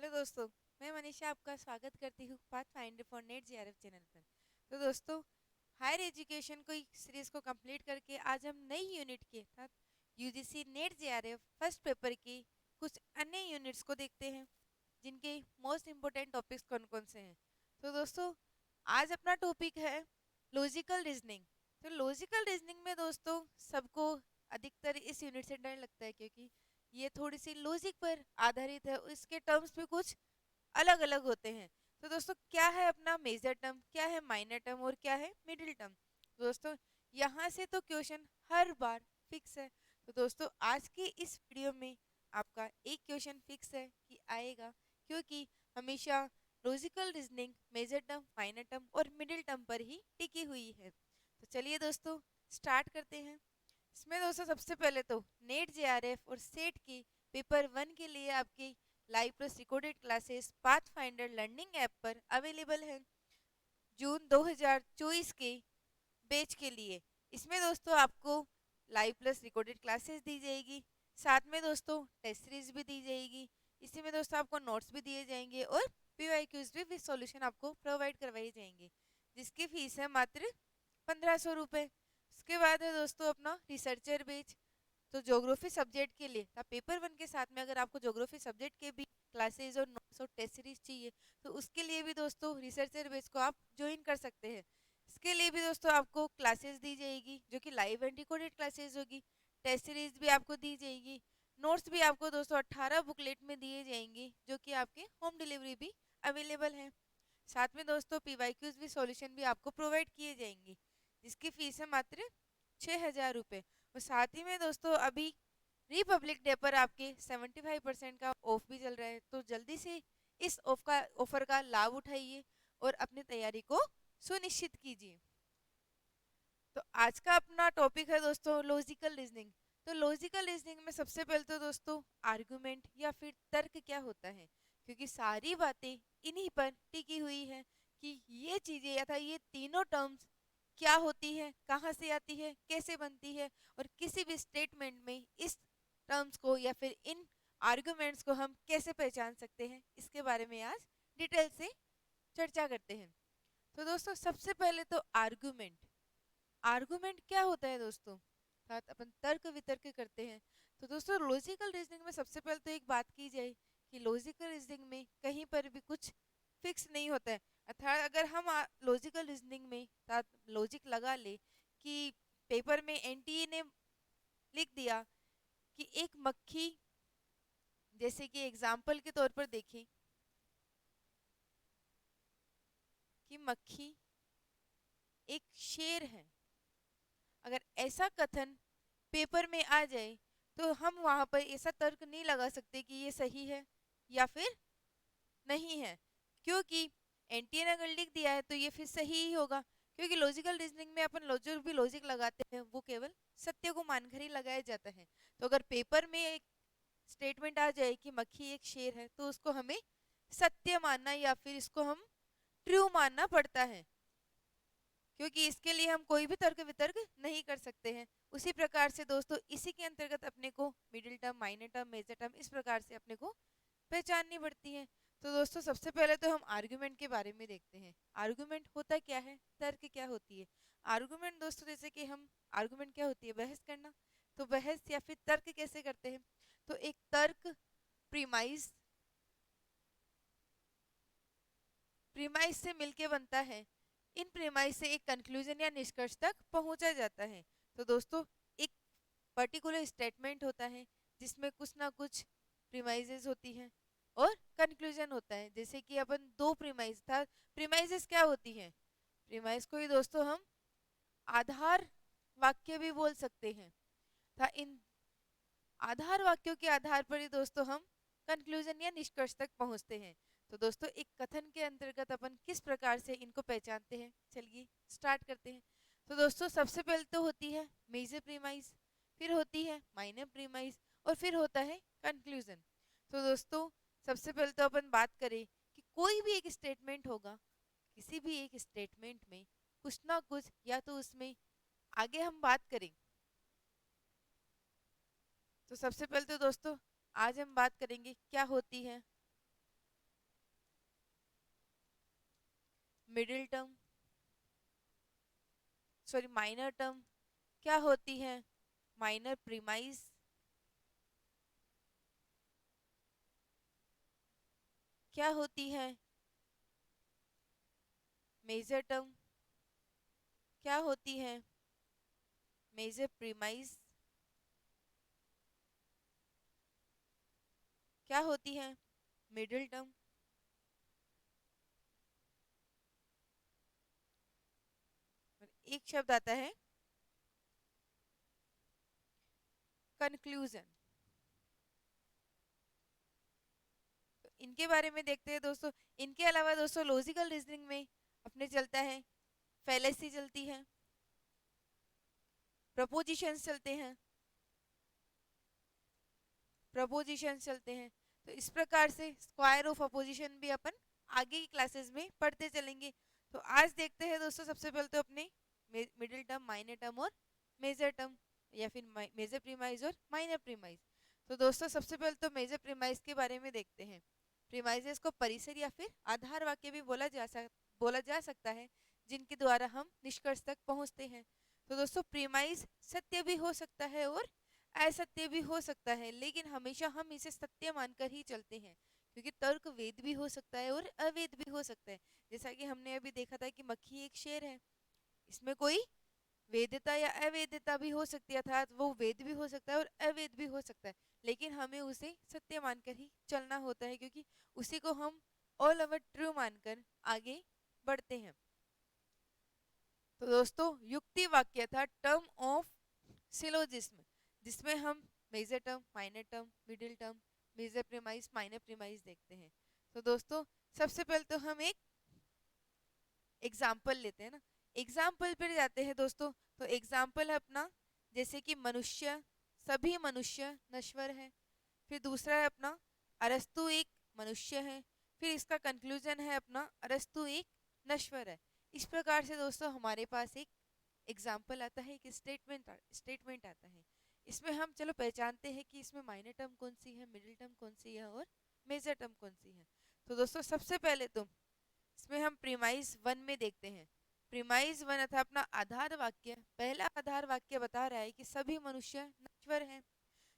Hello दोस्तों। मैं मनीषा आपका स्वागत करती हूँ path finder for net JRF channel पर। तो दोस्तों, हायर एजुकेशन को सीरीज़ को कंप्लीट करके आज हम नई यूनिट के अर्थात UGC net JRF first paper की कुछ अन्य यूनिट्स को देखते हैं, जिनके मोस्ट इम्पोर्टेंट टॉपिक्स कौन कौन से हैं। तो दोस्तों, आज अपना टॉपिक है लॉजिकल रीजनिंग। तो लॉजिकल रीजनिंग में दोस्तों सबको अधिकतर इस यूनिट से डर लगता है, क्योंकि ये थोड़ी सी लॉजिक पर आधारित है और इसके टर्म्स भी कुछ अलग अलग होते हैं। तो दोस्तों, क्या है अपना मेजर टर्म, क्या है माइनर टर्म और क्या है मिडिल टर्म। दोस्तों, यहाँ से तो क्वेश्चन हर बार फिक्स है। तो दोस्तों, आज की इस वीडियो में आपका एक क्वेश्चन फिक्स है कि आएगा, क्योंकि हमेशा logical reasoning major term, minor term और मिडिल टर्म पर ही टिकी हुई है। तो चलिए दोस्तों, स्टार्ट करते हैं। इसमें दोस्तों सबसे पहले तो नेट जेआरएफ और सेट की पेपर 1 के लिए आपकी live plus recorded classes path finder learning app पर अवेलेबल है जून 2024 के बैच के लिए। इसमें दोस्तों आपको लाइव प्लस रिकॉर्डेड क्लासेस दी जाएगी, साथ में दोस्तों टेस्ट सीरीज भी दी जाएगी। इसी में दोस्तों आपको नोट्स भी दिए जाएंगे और पीवाईक्यूज भी विद सॉल्यूशन आपको प्रोवाइड करवाई जाएंगे, जिसकी फीस है मात्र 1500 रुपये। उसके बाद है दोस्तों अपना रिसर्चर बैच। तो ज्योग्राफी सब्जेक्ट के लिए था पेपर 1 के साथ में अगर आपको ज्योग्राफी सब्जेक्ट के भी क्लासेस और नोट्स और टेस्ट सीरीज चाहिए, तो उसके लिए भी दोस्तों रिसर्चर बैच को आप ज्वाइन कर सकते हैं। इसके लिए भी दोस्तों आपको क्लासेस दी जाएगी, जो कि लाइव एंड रिकॉर्डेड क्लासेस होगी। टेस्ट सीरीज भी आपको दी जाएगी। नोट्स भी आपको दोस्तों 18 बुकलेट में दिए जाएंगे, जो कि आपके होम डिलीवरी भी अवेलेबल है। साथ में दोस्तों पीवाईक्यूज भी सॉल्यूशन भी आपको प्रोवाइड किए जाएंगे, जिसकी फीस है मात्र 6000 रुपये। और साथ ही में दोस्तों अभी रिपब्लिक डे पर आपके 75% का ऑफ भी चल रहा है, तो जल्दी से इस ऑफर का लाभ उठाइए और अपनी तैयारी को सुनिश्चित कीजिए। तो आज का अपना टॉपिक है दोस्तों लॉजिकल रीजनिंग। तो लॉजिकल रीजनिंग में सबसे पहले तो दोस्तों आर्गुमेंट या फिर तर्क क्या होता है, क्योंकि सारी बातें इन्हीं पर टिकी हुई है कि ये चीजें या था ये तीनों टर्म्स क्या होती है, कहाँ से आती है, कैसे बनती है, और किसी भी स्टेटमेंट में इस टर्म्स को या फिर इन आर्गुमेंट्स को हम कैसे पहचान सकते हैं, इसके बारे में आज डिटेल से चर्चा करते हैं। तो दोस्तों सबसे पहले तो आर्गुमेंट। आर्गुमेंट क्या होता है दोस्तों, साथ अपन तर्क वितर्क करते हैं। तो दोस्तों लॉजिकल रीजनिंग में सबसे पहले तो एक बात की जाए कि लॉजिकल रीजनिंग में कहीं पर भी कुछ फिक्स नहीं होता है। अर्थात अगर हम लॉजिकल रीजनिंग में साथ लॉजिक लगा ले कि पेपर में एनटीए ने लिख दिया कि एक मक्खी, जैसे कि एग्जाम्पल के तौर पर देखें कि मक्खी एक शेर है, अगर ऐसा कथन पेपर में आ जाए तो हम वहां पर ऐसा तर्क नहीं लगा सकते कि ये सही है या फिर नहीं है, क्योंकि एनटीए ने अगर लिख दिया है तो ये फिर सही ही होगा। क्योंकि लॉजिकल रीजनिंग में अपन जो भी लॉजिक लगाते हैं वो केवल सत्य को मानकर ही लगाया जाता है। तो अगर पेपर में एक स्टेटमेंट आ जाए कि मक्खी एक शेर है, तो उसको हमें सत्य मानना या फिर इसको हम ट्रू मानना पड़ता है, क्योंकि इसके लिए हम कोई भी तर्क वितर्क नहीं कर सकते हैं। उसी प्रकार से दोस्तों इसी के अंतर्गत अपने को middle term, minor term, major term इस प्रकार से अपने को पहचाननी पड़ती है। तो दोस्तों सबसे पहले तो हम आर्गुमेंट के बारे में देखते हैं। आर्गुमेंट होता क्या है, तर्क क्या होती है। आर्गुमेंट दोस्तों, जैसे कि हम आर्गुमेंट क्या होती है, बहस करना। तो बहस या फिर तर्क कैसे करते हैं, तो एक तर्क प्रीमाइज प्रीमाइज से मिलके बनता है। इन प्रीमाइज से एक कंक्लूजन या निष्कर्ष तक पहुंचा जाता है। तो दोस्तों एक पर्टिकुलर स्टेटमेंट होता है जिसमें कुछ ना कुछ प्रीमाइजेस होती हैं और कंक्लूजन होता है। जैसे कि अपन दो प्रीमाइज था, प्रीमाइजेस क्या होती हैं, प्रीमाइज को ही दोस्तों हम आधार वाक्य भी बोल सकते हैं। था इन आधार वाक्यों के आधार पर ही दोस्तों हम कंक्लूजन या निष्कर्ष तक पहुंचते हैं। तो दोस्तों एक कथन के अंतर्गत अपन किस प्रकार से इनको पहचानते हैं, चलिए स्टार्ट करते हैं। तो दोस्तों सबसे पहले तो होती है मेजर प्रीमाइज, फिर होती है माइनर प्रीमाइज और फिर होता है कंक्लूजन। तो दोस्तों सबसे पहले तो अपन बात करें कि कोई भी एक स्टेटमेंट होगा, किसी भी एक स्टेटमेंट में कुछ ना कुछ या तो उसमें आगे हम बात करें। तो सबसे पहले तो दोस्तों आज हम बात करेंगे क्या होती है middle term, sorry minor term क्या होती है, माइनर प्रीमाइज क्या होती है, मेजर टर्म क्या होती है, मेजर प्रीमाइज क्या होती है, मिडिल टर्म। और एक शब्द आता है कंक्लूजन। तो इनके बारे में देखते हैं दोस्तों। इनके अलावा दोस्तों लॉजिकल रीजनिंग में अपने चलता है फैलेसी चलती है, प्रपोजिशंस चलते हैं, प्रपोजिशंस चलते हैं। तो इस प्रकार से स्क्वायर ऑफ अपोजिशन भी अपन आगे की क्लासेस में पढ़ते चलेंगे। तो आज देखते हैं दोस्तों सबसे पहले तो अपने मिडिल टर्म, माइनर टर्म और मेजर टर्म, या फिर मेजर प्रीमाइज और माइनर प्रीमाइज। तो दोस्तों सबसे पहले तो मेजर प्रीमाइज के बारे में देखते हैं। प्रीमाइजेस को परिसर या फिर आधार वाक्य भी बोला जा सकता है, जिनके द्वारा हम निष्कर्ष तक पहुंचते हैं। तो दोस्तों प्रीमाइज सत्य भी हो सकता है और असत्य भी हो सकता है, लेकिन हमेशा हम इसे सत्य मानकर ही चलते हैं, क्योंकि तर्क वेद भी हो सकता है और अवेद भी हो सकता है। जैसा कि हमने अभी देखा था कि मक्खी एक शेर है, इसमें कोई वेद्यता या अवेद्यता भी हो सकती है, अर्थात वो वेद भी हो सकता है और अवेद भी हो सकता है, लेकिन हमें उसे सत्य मानकर ही चलना होता है, क्योंकि उसी को हम ऑल ओवर ट्रू मानकर आगे बढ़ते हैं। तो दोस्तों युक्ति वाक्य था टर्म ऑफ सिलोजिस्म, जिसमें हम major term, minor term, middle term, major premise, minor premise देखते हैं। तो दोस्तों सबसे पहले तो हम एक एग्जाम्पल लेते हैं ना, एग्जाम्पल पर जाते हैं दोस्तों। तो एग्जाम्पल है अपना, जैसे कि मनुष्य, सभी मनुष्य नश्वर है। फिर दूसरा है अपना अरस्तु एक मनुष्य है। फिर इसका कंक्लूजन है अपना अरस्तु एक नश्वर है। इस प्रकार से दोस्तों हमारे पास एक एग्जाम्पल आता है, एक स्टेटमेंट आता है। इसमें हम चलो पहचानते हैं कि इसमें माइनर टर्म कौन सी है, मिडिल टर्म कौन सी है और मेजर टर्म कौन सी है। तो दोस्तों सबसे पहले तो इसमें हम प्रीमाइज वन में देखते हैं। प्रीमाइज वन अर्थात अपना आधार वाक्य, पहला आधार वाक्य बता रहा है कि सभी मनुष्य नश्वर हैं।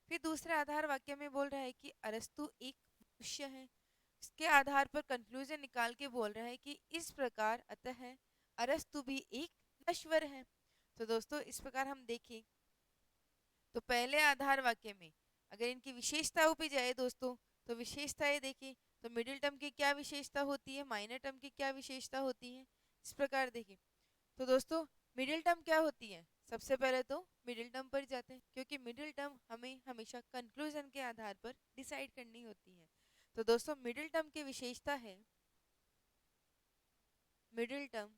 फिर दूसरा आधार वाक्य में बोल रहा है कि अरस्तु एक मनुष्य है। इसके आधार पर कंक्लूजन निकाल के बोल रहा है कि इस प्रकार अतः अरस्तु भी एक नश्वर है। तो दोस्तों इस प्रकार हम देखें तो पहले आधार वाक्य में अगर इनकी विशेषताओं पे जाए दोस्तों, तो विशेषताएं देखें तो मिडिल टर्म की क्या विशेषता होती है, माइनर टर्म की क्या विशेषता होती है, इस प्रकार देखें। तो दोस्तों मिडिल टर्म क्या होती है, सबसे पहले तो मिडिल टर्म पर जाते हैं, क्योंकि मिडिल टर्म हमें हमेशा कंक्लूजन के आधार पर डिसाइड करनी होती है। तो दोस्तों मिडिल टर्म की विशेषता है, मिडिल टर्म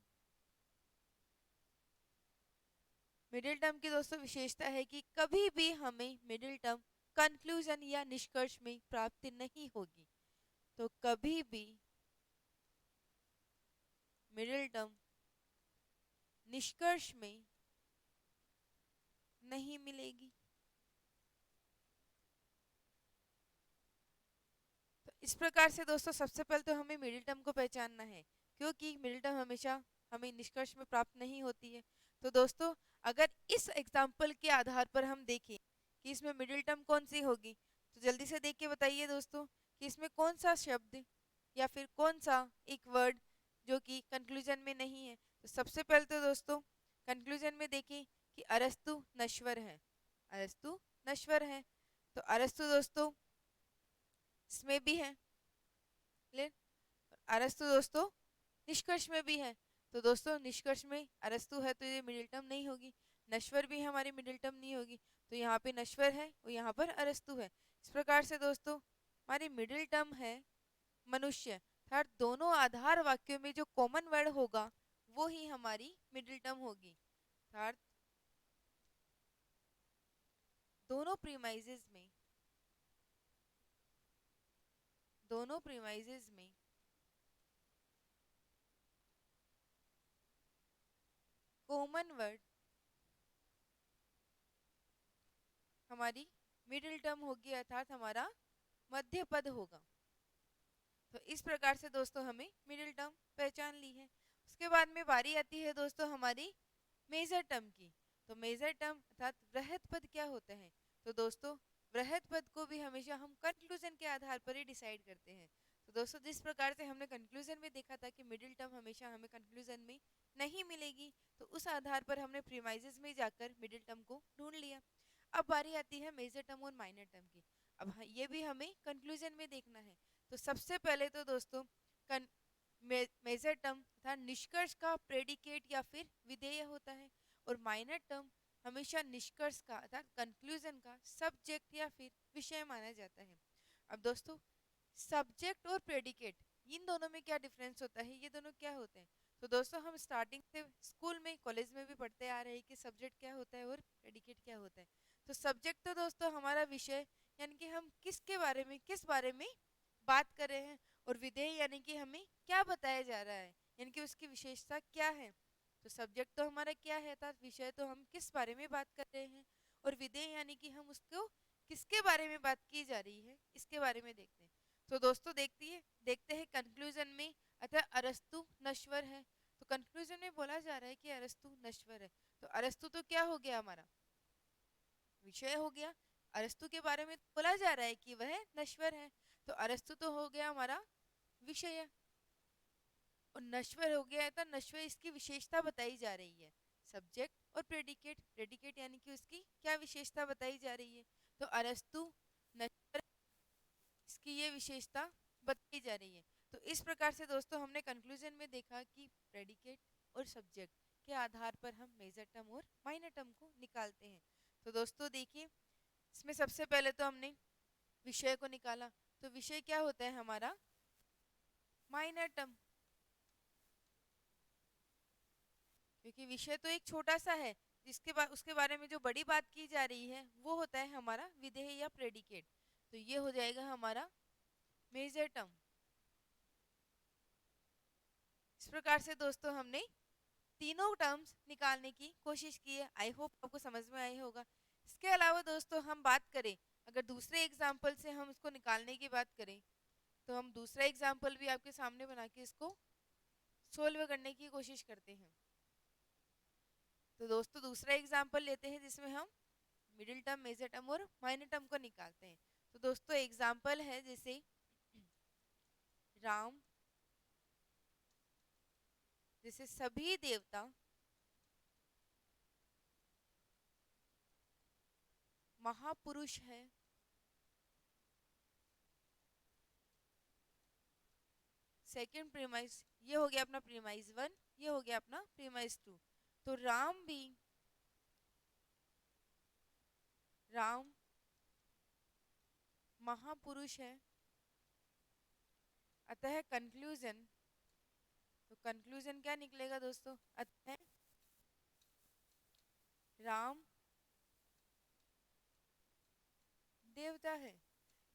मिडिल टर्म की दोस्तों विशेषता है कि कभी भी हमें मिडिल टर्म कंक्लूजन या निष्कर्ष में प्राप्ति नहीं होगी। तो कभी भी मिडिल टर्म निष्कर्ष में नहीं मिलेगी। तो इस प्रकार से दोस्तों सबसे पहले तो हमें मिडिल टर्म को पहचानना है, क्योंकि मिडिल टर्म हमेशा हमें निष्कर्ष में प्राप्त नहीं होती है। तो दोस्तों अगर इस एग्जाम्पल के आधार पर हम देखें कि इसमें मिडिल टर्म कौन सी होगी, तो जल्दी से देख के बताइए दोस्तों कि इसमें कौन सा शब्द या फिर कौन सा एक वर्ड जो कि कंक्लूजन में नहीं है। तो सबसे पहले तो दोस्तों कंक्लूजन में देखें कि अरस्तु नश्वर है, अरस्तु नश्वर है। तो अरस्तु दोस्तों इसमें भी है, क्लियर। अरस्तु दोस्तों निष्कर्ष में भी है। तो दोस्तों निष्कर्ष में अरस्तु है तो ये मिडिल टर्म नहीं होगी, नश्वर भी हमारी मिडिल टर्म नहीं होगी। तो यहाँ पे नश्वर है और यहाँ पर अरस्तु है। इस प्रकार से दोस्तों हमारी मिडिल टर्म है मनुष्य, अर्थात दोनों आधार वाक्यों में जो कॉमन वर्ड होगा वो ही हमारी मिडिल टर्म होगी। अर्थात दोनों प्रीमाइजेस में दोनों प्रीमाइजेस में कॉमन वर्ड हमारी मिडिल टर्म होगी, अर्थात हमारा मध्य पद होगा। तो इस प्रकार से दोस्तों हमें मिडिल टर्म पहचान ली है। उसके बाद में बारी आती है दोस्तों हमारी मेजर टर्म की। तो मेजर टर्म अर्थात वृहद पद क्या होता है? तो दोस्तों वृहद पद को भी हमेशा हम कंक्लूजन के आधार पर ही डिसाइड करते हैं। तो दोस्तों जिस प्रकार से हमने कंक्लूजन में देखा था कि मिडिल टर्म हमेशा हमें कंक्लूजन में नहीं मिलेगी, तो उस आधार पर हमने प्रीमाइजेस में जाकर मिडिल टर्म को ढूंढ लिया। अब बारी आती है मेजर टर्म और माइनर टर्म की। अब ये भी हमें कंक्लूजन में देखना है। तो सबसे पहले तो दोस्तों मेजर टर्म तथा निष्कर्ष का प्रेडिकेट या फिर विधेय होता है, और माइनर टर्म हमेशा निष्कर्ष का अर्थात कंक्लूजन का सब्जेक्ट या फिर विषय माना जाता है। अब दोस्तों सब्जेक्ट और प्रेडिकेट इन दोनों में क्या डिफरेंस होता है, ये दोनों क्या होते हैं? तो दोस्तों हम स्टार्टिंग से स्कूल में कॉलेज में भी पढ़ते आ रहे हैं कि सब्जेक्ट क्या होता है और प्रेडिकेट क्या होता है। तो सब्जेक्ट तो दोस्तों हमारा विषय, यानी कि हम किसके बारे में किस बारे में बात कर रहे हैं, और विधेय यानी कि हमें क्या बताया जा रहा है, यानी कि उसकी विशेषता क्या है। तो सब्जेक्ट तो हमारा क्या है, अर्थात विषय तो हम किस बारे में बात कर रहे हैं, और विधेय यानी कि हम उसको किसके बारे में बात की जा रही है इसके बारे में देखते हैं। तो दोस्तों देखते हैं कंक्लूजन में, अतः अरस्तु नश्वर है। तो कंक्लूजन में बोला जा रहा है कि अरस्तु नश्वर है। तो अरस्तु तो क्या हो गया, हमारा विषय हो गया। अरस्तु के बारे में बोला जा रहा है कि वह नश्वर है, तो अरस्तु तो हो गया हमारा विषय, और नश्वर हो गया है तो नश्वर इसकी विशेषता बताई जा रही है। सब्जेक्ट और प्रेडिकेट, प्रेडिकेट यानी कि उसकी क्या विशेषता बताई जा रही है। तो अरस्तु नश्वर, इसकी ये विशेषता बताई जा रही है। तो इस प्रकार से दोस्तों हमने कंक्लूजन में देखा कि प्रेडिकेट और सब्जेक्ट के आधार पर हम मेजर टर्म और माइनर टर्म को निकालते हैं। तो दोस्तों देखिए, इसमें सबसे पहले तो हमने विषय को निकाला। तो विषय क्या होता है हमारा, माइनर टर्म, क्योंकि विषय तो एक छोटा सा है, जिसके बाद उसके बारे में जो बड़ी बात की जा रही है वो होता है हमारा विधेय या प्रेडिकेट। तो ये हो जाएगा हमारा मेजर टर्म। इस प्रकार से दोस्तों हमने तीनों टर्म्स निकालने की कोशिश की है। आई होप आपको समझ में आई होगा। इसके अलावा दोस्तों हम बात करें, अगर दूसरे एग्जाम्पल से हम इसको निकालने की बात करें, तो हम दूसरा एग्जाम्पल भी आपके सामने बना के इसको सोल्व करने की कोशिश करते हैं। तो दोस्तों दूसरा एग्जाम्पल लेते हैं जिसमें हम मिडिल टर्म, मेजर टर्म और माइनर टर्म को निकालते हैं। तो दोस्तों एग्जाम्पल है जैसे राम, जैसे सभी देवता महापुरुष है, सेकंड प्रीमाइज, ये हो गया अपना प्रीमाइज 1, ये हो गया अपना प्रीमाइज 2। तो राम महापुरुष है, अतः कंक्लूजन, तो कंक्लूजन क्या निकलेगा दोस्तों, अतः राम देवता है।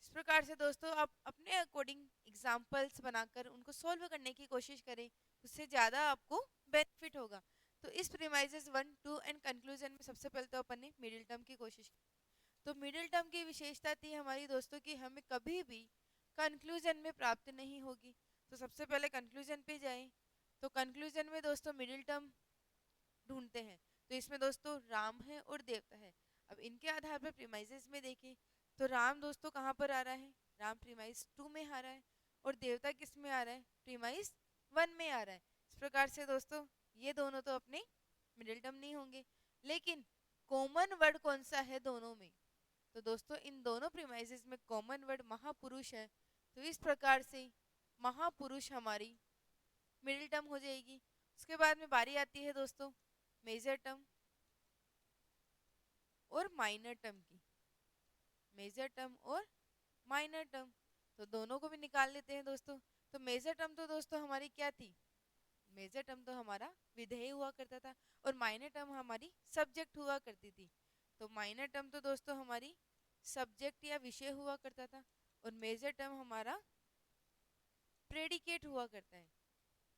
इस प्रकार से दोस्तों आप अपने अकॉर्डिंग एग्जाम्पल्स बनाकर उनको सॉल्व करने की कोशिश करें, उससे ज़्यादा आपको बेनिफिट होगा। तो इस प्रीमाइजेस 1, 2 एंड कंक्लूजन में सबसे पहले तो अपन ने मिडिल टर्म की कोशिश की। तो मिडिल टर्म की विशेषता थी हमारी दोस्तों कि हमें कभी भी कंक्लूजन में प्राप्त नहीं होगी। तो सबसे पहले कंक्लूजन पे जाएं, तो कंक्लूजन में दोस्तों मिडिल टर्म ढूंढते हैं। तो इसमें दोस्तों राम है और देवता है। अब इनके आधार पर प्रीमाइजेस में देखें, तो राम दोस्तों कहाँ पर आ रहा है, राम प्रीमाइज 2 में आ रहा है, और देवता किस में आ रहा है, प्रीमाइज 1 में आ रहा है। इस प्रकार से दोस्तों ये दोनों तो अपने मिडिल टर्म नहीं होंगे, लेकिन कॉमन वर्ड कौन सा है दोनों में, तो दोस्तों इन दोनों प्रीमाइजेस में कॉमन वर्ड महापुरुष है। तो इस प्रकार से महापुरुष हमारी मिडिल टर्म हो जाएगी। उसके बाद में बारी आती है दोस्तों मेजर टर्म और माइनर टर्म की। मेजर टर्म और माइनर टर्म, तो दोनों को भी निकाल लेते हैं दोस्तों। तो मेजर टर्म तो दोस्तों हमारी क्या थी, मेजर टर्म तो हमारा विधेय हुआ करता था, और माइनर टर्म हमारी सब्जेक्ट हुआ करती थी। तो माइनर टर्म तो दोस्तों हमारी सब्जेक्ट या विषय हुआ करता था, और मेजर टर्म हमारा प्रेडिकेट हुआ करता है।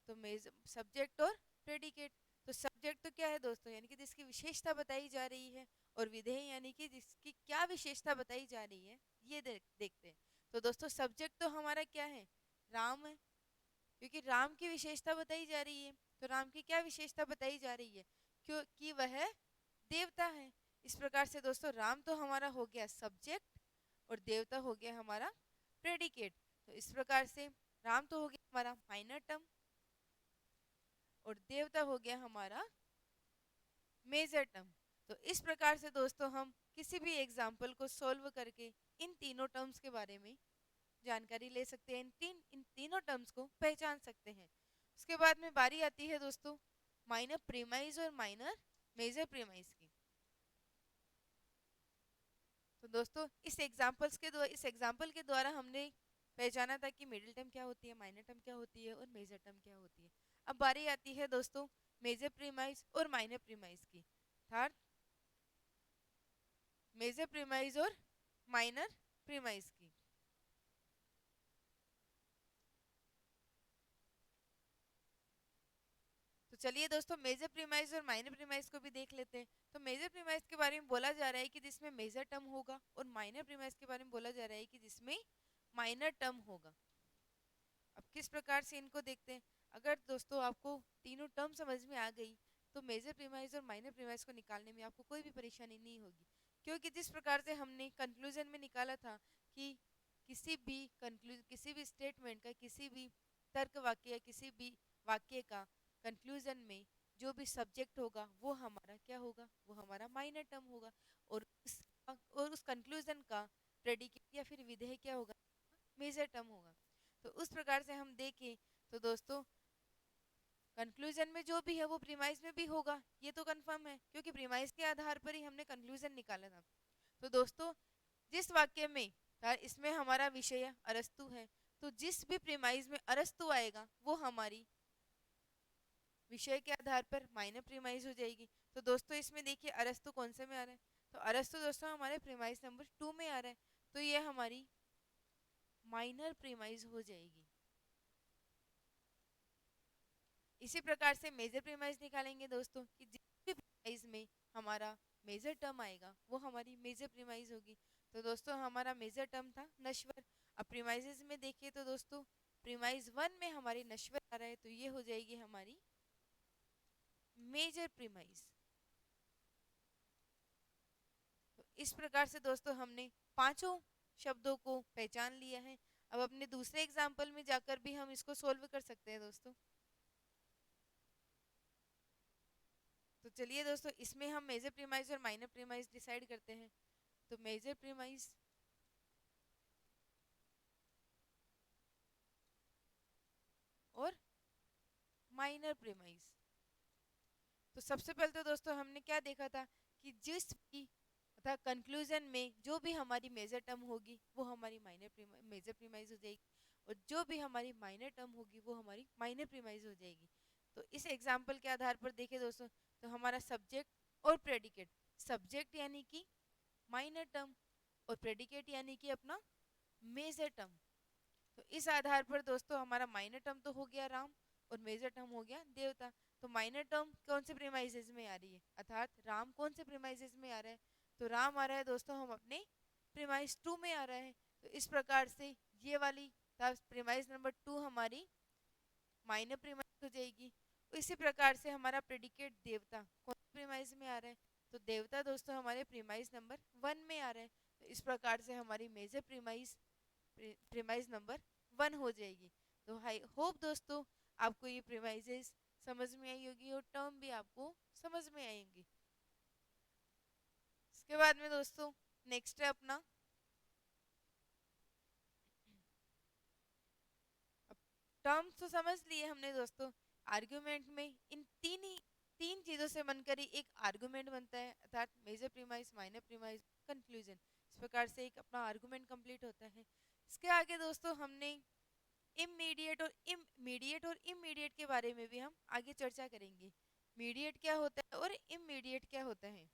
तो मेजर सब्जेक्ट और प्रेडिकेट, तो सब्जेक्ट तो क्या है दोस्तों, यानी कि जिसकी विशेषता बताई जा रही है, और विधेय यानी कि जिसकी क्या विशेषता बताई जा रही है, ये देखते हैं। तो दोस्तों सब्जेक्ट तो हमारा क्या है, राम है, क्योंकि राम की विशेषता बताई जा रही है। तो राम की क्या विशेषता बताई जा रही है? क्योंकि वह देवता है। इस प्रकार से दोस्तों राम तो हमारा हो गया सब्जेक्ट और देवता हो गया हमारा प्रेडिकेट। तो इस प्रकार से राम तो हो गया हमारा माइनर टर्म और देवता हो गया हमारा मेजर टर्म। तो इस प्रकार से दोस्तों हम किसी भी एग्जाम्पल को सॉल्व करके इन तीनों टर्म्स के बारे में जानकारी ले सकते हैं, इन तीनों टर्म्स को पहचान सकते हैं। उसके बाद में बारी आती है दोस्तों माइनर प्रीमाइज और माइनर मेजर प्रीमाइज की। तो दोस्तों इस एग्जाम्पल के द्वारा हमने पहचाना था कि मिडिल टर्म क्या होती है, माइनर टर्म क्या होती है और मेजर टर्म क्या होती है। अब बारी आती है दोस्तों मेजर प्रीमाइज और माइनर प्रीमाइज की। थर्ड मेजर प्रीमाइज और माइनर प्रीमाइज की। तो चलिए दोस्तों मेजर प्रीमाइज और माइनर प्रीमाइज को भी देख लेते हैं। तो मेजर प्रीमाइज के बारे में बोला जा रहा है कि जिसमें मेजर टर्म होगा और माइनर प्रीमाइज के बारे में बोला जा रहा है कि जिसमें माइनर टर्म होगा। अब किस प्रकार से इनको देखते हैं। अगर दोस्तों आपको तीनों टर्म समझ में आ गई तो मेजर प्रीमाइज और माइनर प्रीमाइज को निकालने में आपको कोई भी परेशानी नहीं होगी। क्योंकि जिस प्रकार से हमने कंक्लूजन में निकाला था कि किसी भी स्टेटमेंट का, किसी भी तर्क वाक्य या किसी भी वाक्य का कंक्लूजन में जो भी सब्जेक्ट होगा वो हमारा क्या होगा, वो हमारा माइनर टर्म होगा। और उस कंक्लूजन का प्रेडिकेट या फिर विधेय क्या होगा, मेजर टर्म होगा। तो उस प्रकार से हम देखें तो दोस्तों कंक्लूजन में जो भी है वो प्रीमाइज में भी होगा, ये तो कंफर्म है क्योंकि प्रीमाइज के आधार पर ही हमने कंक्लूजन निकाला था। तो दोस्तों जिस वाक्य में इसमें हमारा विषय अरस्तु है, तो जिस भी प्रीमाइज में अरस्तु आएगा वो हमारी विषय के आधार पर माइनर प्रीमाइज हो जाएगी। तो दोस्तों इसमें देखिए अरस्तु कौन से में आ रहा है, तो अरस्तु दोस्तों हमारे प्रीमाइज नंबर 2 में आ रहा है, तो ये हमारी माइनर प्रीमाइज हो जाएगी। इसी प्रकार से मेजर प्रीमाइज निकालेंगे दोस्तों कि जिस भी प्रीमाइज में हमारा मेजर टर्म आएगा वो हमारी मेजर प्रीमाइज होगी। तो दोस्तों हमारा मेजर टर्म था नश्वर। अब प्रीमाइजेस में देखिए तो दोस्तों प्रीमाइज 1 में हमारी नश्वर आ रहा है, तो ये हो जाएगी हमारी मेजर प्रीमाइज। तो इस प्रकार से दोस्तों हमने पांचों शब्दों को पहचान लिया है। अब अपने दूसरे एग्जाम्पल में जाकर भी हम इसको सोल्व कर सकते हैं दोस्तों। तो चलिए दोस्तों इसमें हम मेजर प्रीमाइज और माइनर प्रीमाइज डिसाइड करते हैं। तो मेजर प्रीमाइज और माइनर प्रीमाइज। तो सबसे पहले तो दोस्तों हमने क्या देखा था कि जिस भी अर्थात कंक्लूजन में जो भी हमारी मेजर टर्म होगी वो हमारी मेजर प्रीमाइज हो जाएगी और जो भी हमारी माइनर टर्म होगी वो हमारी माइनर प्रीमाइज हो जाएगी। तो इस एग्जाम्पल के आधार पर देखें दोस्तों तो हमारा सब्जेक्ट और प्रेडिकेट, सब्जेक्ट यानी कि माइनर टर्म और प्रेडिकेट यानी कि अपना मेजर टर्म। तो इस आधार पर दोस्तों हमारा माइनर टर्म तो हो गया राम और मेजर टर्म हो गया देवता। तो माइनर टर्म कौन से प्रीमाइजेस में आ रही है, अर्थात राम कौन से प्रीमाइजेस में आ रहा है, तो राम आ रहा है दोस्तों हम अपने प्रीमाइज 2 में आ रहा है। तो इस प्रकार से ये वाली प्रीमाइज नंबर 2 हमारी माइनर प्रीमाइज हो जाएगी। इसी प्रकार से हमारा प्रेडिकेट देवता कौन से प्रीमाइज में आ रहा है, तो देवता दोस्तों हमारे प्रीमाइज नंबर 1 में आ रहा है। तो इस प्रकार से हमारी मेजर प्रीमाइज नंबर 1 हो जाएगी। तो आई होप दोस्तों आपको ये प्रीमाइजेस समझ में आई होगी और टर्म भी आपको समझ में आएंगी। इसके बाद में दोस्तों नेक्स्ट है अपना टर्म्स तो समझ लिए हमने दोस्तों। आर्गुमेंट में इन तीन चीजों से बनकर ही एक आर्गुमेंट बनता है, अर्थात major premise, minor premise, conclusion. इस प्रकार से एक अपना आर्गुमेंट कंप्लीट होता है। इसके आगे दोस्तों हमने इमीडिएट और इमीडिएट के बारे में भी हम आगे चर्चा करेंगे। मीडिएट क्या होता है और इमीडिएट क्या होता है।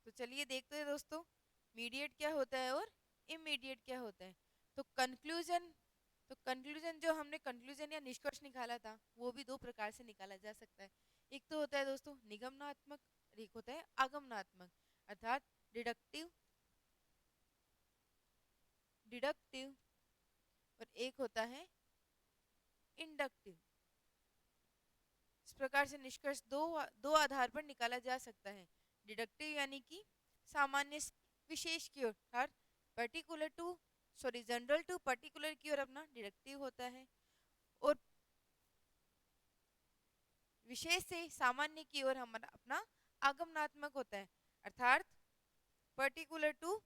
तो चलिए देखते हैं दोस्तों मीडिएट क्या होता है और इमीडिएट क्या होता है। तो कंक्लूजन जो हमने कंक्लूजन या निष्कर्ष निकाला था वो भी दो प्रकार से निकाला जा सकता है। एक तो होता है दोस्तों निगमनात्मक और एक होता है आगमनात्मक, अर्थात डिडक्टिव डिडक्टिव और एक होता है इंडक्टिव। इस प्रकार से निष्कर्ष दो दो आधार पर निकाला जा सकता है। डिडक्टिव यानी कि सामान्य से विशेष की ओर, अर्थात particular to sorry general to particular की ओर अपना डिडक्टिव होता है, और विशेष से सामान्य की ओर हमारा अपना आगमनात्मक होता है, अर्थात particular to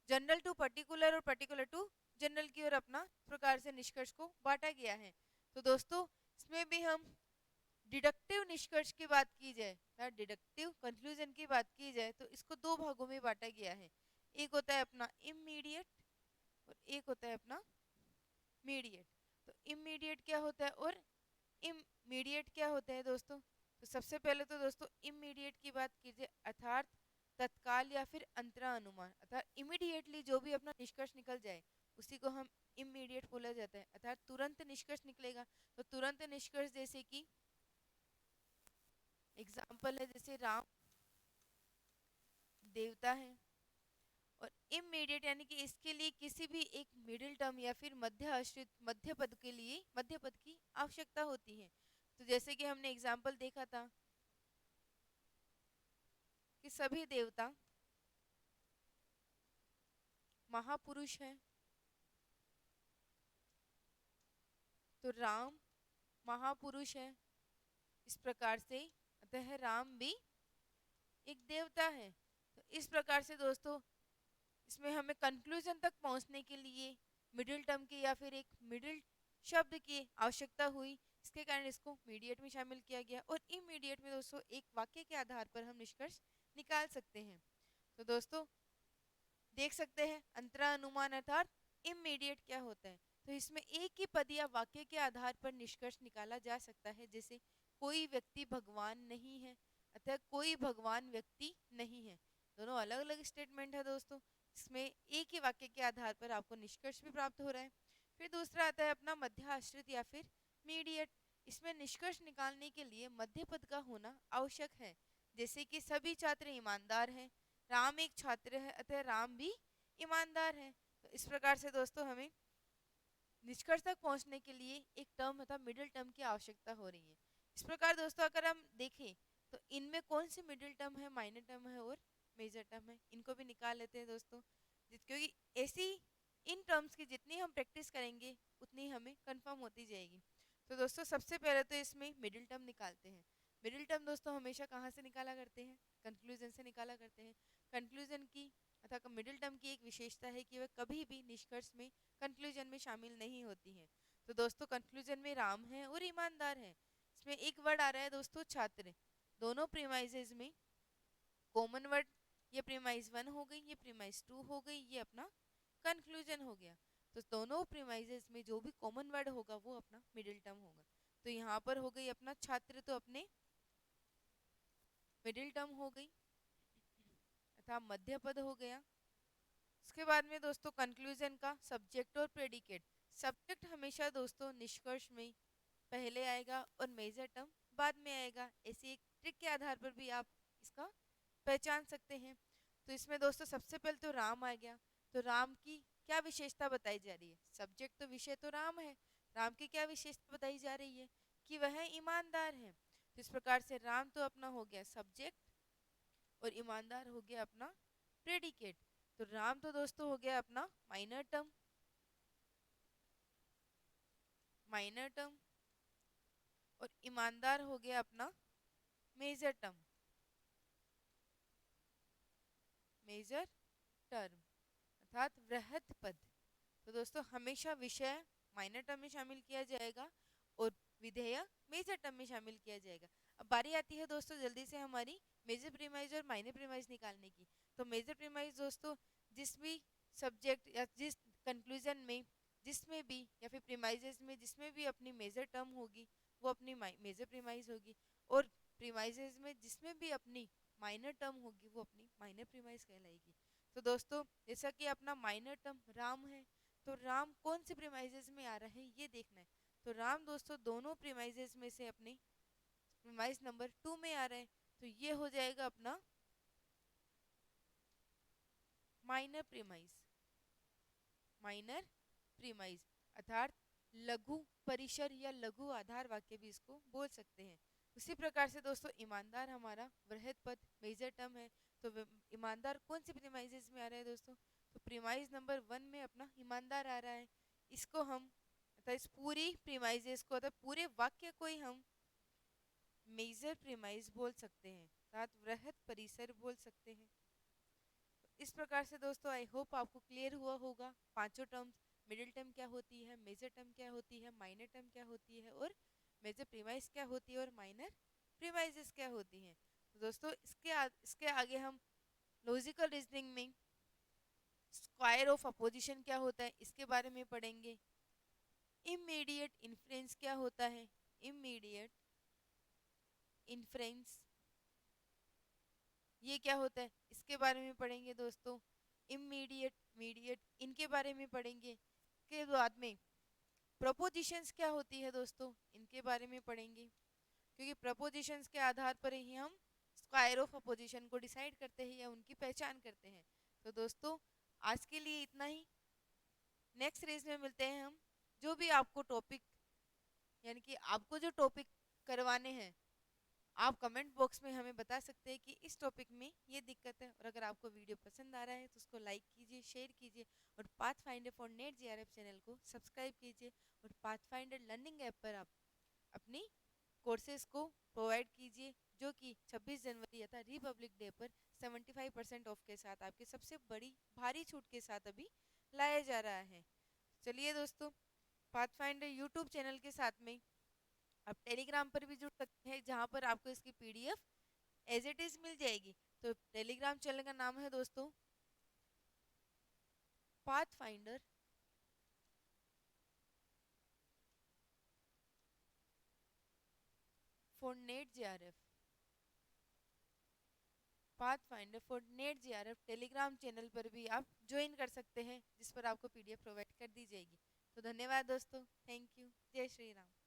general to particular और पर्टिकुलर टू जनरल की ओर अपना प्रकार से निष्कर्ष को बांटा गया है। तो दोस्तों इसमें भी हम डिडक्टिव निष्कर्ष की बात की जाए या डिडक्टिव कंक्लूजन की बात की जाए तो इसको दो भागों में बांटा गया है। एक होता है अपना इमीडिएट और एक होता है अपना मीडिएट। तो इमीडिएट क्या होता है और इमीडिएट क्या होता है दोस्तों? तो सबसे पहले तो दोस्तों इमीडिएट की बात कीजिए, अर्थात तत्काल या फिर अंतरा अनुमान, अर्थात इमीडिएटली जो भी अपना निष्कर्ष निकल जाए उसी को हम इमीडिएट बोला जाता है, अर्थात तुरंत निष्कर्ष निकलेगा। तो तुरंत निष्कर्ष जैसे कि एग्जाम्पल है, जैसे राम देवता है, और इमीडिएट यानी कि इसके लिए किसी भी एक मिडिल टर्म या फिर मध्य आश्रित मध्य पद के लिए मध्य पद की आवश्यकता होती है। तो जैसे कि हमने एग्जाम्पल देखा था कि सभी देवता महापुरुष हैं, तो राम महापुरुष है, इस प्रकार से अतः राम भी एक देवता है। तो इस प्रकार से दोस्तों इसमें हमें कंक्लूजन तक पहुंचने के लिए मिडिल टर्म की या फिर एक मिडिल शब्द की आवश्यकता हुई, इसके कारण इसको मीडिएट में शामिल किया गया। और इमीडिएट में दोस्तों एक वाक्य के आधार पर हम निष्कर्ष निकाल सकते हैं। तो दोस्तों देख सकते हैं अंतरा अनुमान अर्थात इमीडिएट क्या होता है। तो इसमें एक ही पद या वाक्य के आधार पर निष्कर्ष निकाला जा सकता है, जैसे कोई व्यक्ति भगवान नहीं है, अतः कोई भगवान व्यक्ति नहीं है। दोनों अलग अलग स्टेटमेंट है दोस्तों, इसमें एक ही वाक्य के आधार पर आपको निष्कर्ष भी प्राप्त हो रहा है। फिर दूसरा आता है अपना मध्य आश्रित या फिर मीडिएट। इसमें निष्कर्ष निकालने के लिए मध्य पद का होना आवश्यक है, जैसे कि सभी छात्र ईमानदार हैं, राम एक छात्र है अतः राम भी ईमानदार है। तो इस प्रकार से दोस्तों हमें निष्कर्ष तक पहुंचने के लिए एक टर्म अथवा मिडिल टर्म की आवश्यकता हो रही है। इस प्रकार दोस्तों अगर हम देखें तो इनमें कौन सी मिडिल टर्म है, माइनर टर्म है और मेजर टर्म है, इनको भी निकाल लेते हैं दोस्तों, क्योंकि ऐसी इन टर्म्स की जितनी हम प्रैक्टिस करेंगे उतनी हमें कंफर्म होती जाएगी। तो दोस्तों सबसे पहले तो इसमें मिडिल टर्म निकालते हैं। मिडिल टर्म दोस्तों हमेशा कहाँ से निकाला करते हैं? कंक्लूजन से निकाला करते हैं। कंक्लूजन की अथवा मिडिल टर्म की एक विशेषता है कि वह कभी भी निष्कर्ष में कंक्लूजन में शामिल नहीं होती है। तो दोस्तों कंक्लूजन में राम है और ईमानदार है, इसमें एक वर्ड आ रहा है दोस्तों छात्र। दोनों प्रीमाइजेज में कॉमन वर्ड, ये प्रीमाइज 1 हो गई, ये प्रीमाइज 2 हो गई, ये अपना कंक्लूजन हो गया। तो दोनों प्रीमाइजेस में जो भी कॉमन वर्ड होगा वो अपना मिडिल टर्म होगा। तो यहाँ पर हो गई अपना छात्र, तो अपने मिडिल टर्म हो गई अर्थात मध्य पद हो गया। उसके बाद में दोस्तों कंक्लूजन का सब्जेक्ट और प्रेडिकेट। सब्जेक्ट हमेशा दोस्तों निष्कर्ष में पहले आएगा और मेजर टर्म बाद में आएगा। ऐसी एक ट्रिक के आधार पर भी आप इसका पहचान सकते हैं। तो इसमें दोस्तों सबसे पहले तो राम आ गया। तो राम की क्या विशेषता बताई जा रही है? सब्जेक्ट तो विषय तो राम है, राम की क्या विशेषता बताई जा रही है? कि वह ईमानदार है। तो इस प्रकार से राम तो अपना हो गया सब्जेक्ट और ईमानदार हो गया अपना प्रेडिकेट। तो राम तो दोस्तों हो गया अपना माइनर टर्म, माइनर टर्म, और ईमानदार हो गया अपना मेजर टर्म, मेजर टर्म अर्थात वृहद पद। तो दोस्तों हमेशा विषय माइनर टर्म में शामिल किया जाएगा और विधेय मेजर टर्म में शामिल किया जाएगा। अब बारी आती है दोस्तों जल्दी से हमारी मेजर प्रीमाइज और माइनर प्रीमाइज निकालने की। तो मेजर प्रीमाइज दोस्तों जिस भी सब्जेक्ट या जिस कंक्लूजन में जिसमें भी या फिर प्रीमाइजेस में जिसमें भी अपनी मेजर टर्म होगी वो अपनी मेजर प्रीमाइज होगी, और प्रीमाइजेस में जिसमें भी अपनी माइनर टर्म होगी वो अपनी माइनर प्रीमाइज कहलाएगी। तो दोस्तों जैसा कि अपना माइनर टर्म राम है, तो राम कौन से प्रीमाइजेस में आ रहा है ये देखना है। तो राम दोस्तों दोनों प्रीमाइजेस में से अपने प्रीमाइज नंबर 2 में आ रहा है, तो ये हो जाएगा अपना माइनर प्रीमाइज, माइनर प्रीमाइज अर्थात लघु परिसर या लघु आधार वाक्य भी इसको बोल सकते हैं। उसी प्रकार से दोस्तों ईमानदार हमारा वृहद पद मेजर टर्म है। तो ईमानदार कौन से प्रीमाइजेस में आ रहा है दोस्तों? तो प्रीमाइज नंबर 1 में अपना ईमानदार आ रहा है। इसको हम अर्थात इस पूरी प्रीमाइजेस को अर्थात पूरे वाक्य को ही हम मेजर प्रीमाइज बोल सकते हैं, अर्थात वृहद परिसर बोल सकते हैं। इस प्रकार से दोस्तों आई होप आपको क्लियर हुआ होगा पांचों टर्म्स, मिडिल टर्म क्या होती है, मेजर टर्म क्या होती है, माइनर टर्म क्या होती है और मेजर प्रीमाइज क्या होती है और माइनर प्रीमाइजेस क्या होती हैं। तो दोस्तों इसके आगे हम लॉजिकल रीजनिंग में स्क्वायर ऑफ अपोजिशन क्या होता है इसके बारे में पढ़ेंगे। इमीडिएट इन्फ्रेंस क्या होता है, इमीडिएट इन्फ्रेंस ये क्या होता है इसके बारे में पढ़ेंगे दोस्तों। इमीडिएट मीडिएट इनके बारे में पढ़ेंगे। के बाद में प्रपोजिशंस क्या होती है दोस्तों इनके बारे में पढ़ेंगे, क्योंकि प्रपोजिशंस के आधार पर ही हम स्क्वायर ऑफ अपोजिशन को डिसाइड करते हैं या उनकी पहचान करते हैं। तो दोस्तों आज के लिए इतना ही। नेक्स्ट सीरीज में मिलते हैं हम। जो भी आपको टॉपिक यानी कि आपको जो टॉपिक करवाने हैं आप कमेंट बॉक्स में हमें बता सकते हैं कि इस टॉपिक में ये दिक्कत है। और अगर आपको वीडियो पसंद आ रहा है तो उसको लाइक कीजिए, शेयर कीजिए और pathfinder for net GRF channel को सब्सक्राइब कीजिए। और पाथफाइंडर लर्निंग ऐप पर आप अपनी कोर्सेज को प्रोवाइड कीजिए, जो कि 26 जनवरी अर्थात रिपब्लिक डे पर 75% ऑफ के साथ आपके सबसे बड़ी भारी छूट के साथ अभी लाया जा रहा है। चलिए दोस्तों, पाथफाइंडर यूट्यूब चैनल के साथ में आप टेलीग्राम पर भी जुड़ सकते हैं, जहां पर आपको इसकी पीडीएफ एज इट इज मिल जाएगी। तो टेलीग्राम चैनल का नाम है दोस्तों pathfinder for net GRF, pathfinder for net GRF Telegram channel पर भी आप ज्वाइन कर सकते हैं, जिस पर आपको पीडीएफ प्रोवाइड कर दी जाएगी। तो धन्यवाद दोस्तों, थैंक यू, जय श्री राम।